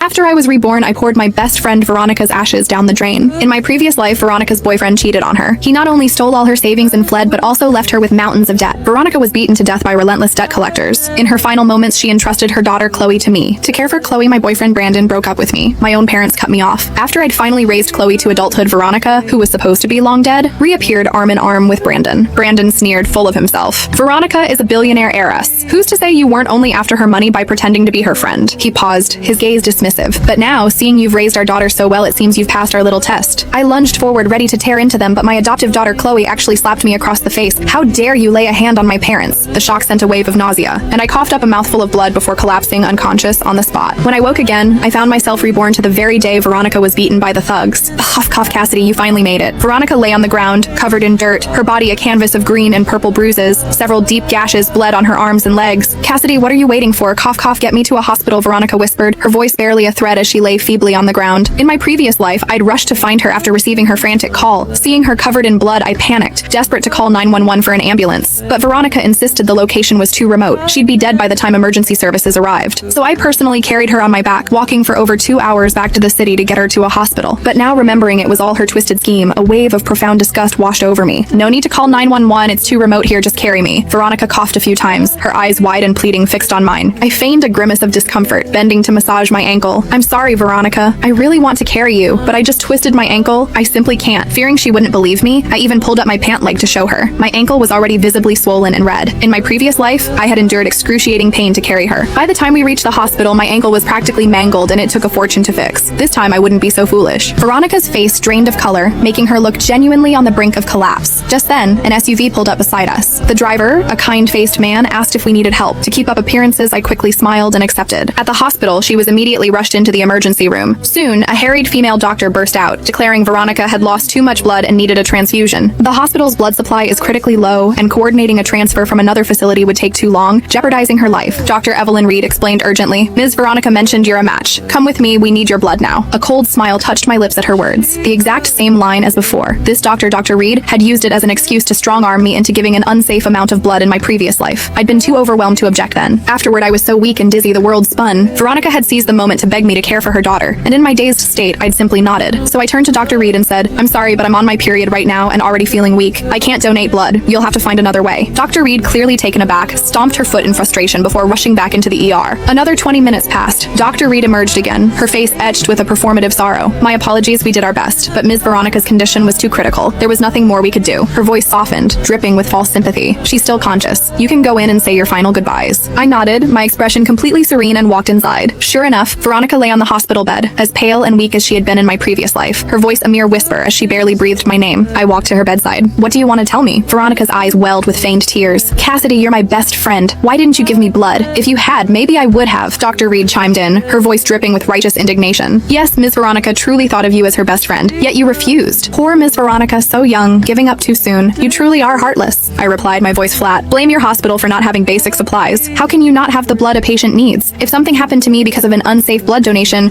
After I was reborn, I poured my best friend Veronica's ashes down the drain. In my previous life, Veronica's boyfriend cheated on her. He not only stole all her savings and fled, but also left her with mountains of debt. Veronica was beaten to death by relentless debt collectors. In her final moments, she entrusted her daughter Chloe to me. To care for Chloe, my boyfriend Brandon broke up with me. My own parents cut me off. After I'd finally raised Chloe to adulthood, Veronica, who was supposed to be long dead, reappeared arm in arm with Brandon. Brandon sneered, full of himself. Veronica is a billionaire heiress. Who's to say you weren't only after her money by pretending to be her friend? He paused, his gaze dismissive. But now, seeing you've raised our daughter so well, it seems you've passed our little test. I lunged forward, ready to tear into them, but my adoptive daughter Chloe actually slapped me across the face. How dare you lay a hand on my parents? The shock sent a wave of nausea, and I coughed up a mouthful of blood before collapsing unconscious on the spot. When I woke again, I found myself reborn to the very day Veronica was beaten by the thugs. Huff, cough, Cassidy, you finally made it. Veronica lay on the ground, covered in dirt, her body a canvas of green and purple bruises. Several deep gashes bled on her arms and legs. Cassidy, what are you waiting for? Cough, cough, get me to a hospital, Veronica whispered, her voice barely a thread as she lay feebly on the ground. In my previous life, I'd rushed to find her after receiving her frantic call. Seeing her covered in blood, I panicked, desperate to call 911 for an ambulance. But Veronica insisted the location was too remote. She'd be dead by the time emergency services arrived. So I personally carried her on my back, walking for over 2 hours back to the city to get her to a hospital. But now remembering it was all her twisted scheme, a wave of profound disgust washed over me. No need to call 911, it's too remote here, just carry me. Veronica coughed a few times, her eyes wide and pleading fixed on mine. I feigned a grimace of discomfort, bending to massage my ankle. I'm sorry, Veronica. I really want to carry you, but I just twisted my ankle. I simply can't. Fearing she wouldn't believe me, I even pulled up my pant leg to show her. My ankle was already visibly swollen and red. In my previous life, I had endured excruciating pain to carry her. By the time we reached the hospital, my ankle was practically mangled and it took a fortune to fix. This time I wouldn't be so foolish. Veronica's face drained of color, making her look genuinely on the brink of collapse. Just then, an SUV pulled up beside us. The driver, a kind-faced man, asked if we needed help. To keep up appearances, I quickly smiled and accepted. At the hospital, she was immediately rushed into the emergency room. Soon, a harried female doctor burst out, declaring Veronica had lost too much blood and needed a transfusion. The hospital's blood supply is critically low, and coordinating a transfer from another facility would take too long, jeopardizing her life. Dr. Evelyn Reed explained urgently, Ms. Veronica mentioned you're a match. Come with me, we need your blood now. A cold smile touched my lips at her words. The exact same line as before. This doctor, Dr. Reed, had used it as an excuse to strong-arm me into giving an unsafe amount of blood in my previous life. I'd been too overwhelmed to object then. Afterward, I was so weak and dizzy the world spun. Veronica had seized the moment to beg me to care for her daughter, and in my dazed state, I'd simply nodded. So I turned to Dr. Reed and said, I'm sorry, but I'm on my period right now and already feeling weak. I can't donate blood. You'll have to find another way. Dr. Reed, clearly taken aback, stomped her foot in frustration before rushing back into the ER. Another 20 minutes passed. Dr. Reed emerged again, her face etched with a performative sorrow. My apologies, we did our best, but Ms. Veronica's condition was too critical. There was nothing more we could do. Her voice softened, dripping with false sympathy. She's still conscious. You can go in and say your final goodbyes. I nodded, my expression completely serene, and walked inside. Sure enough, Veronica lay on the hospital bed, as pale and weak as she had been in my previous life, her voice a mere whisper as she barely breathed my name. I walked to her bedside. What do you want to tell me? Veronica's eyes welled with feigned tears. Cassidy, you're my best friend. Why didn't you give me blood? If you had, maybe I would have. Dr. Reed chimed in, her voice dripping with righteous indignation. Yes, Ms. Veronica truly thought of you as her best friend, yet you refused. Poor Ms. Veronica, so young, giving up too soon. You truly are heartless, I replied, my voice flat. Blame your hospital for not having basic supplies. How can you not have the blood a patient needs? If something happened to me because of an unsafe blood donation,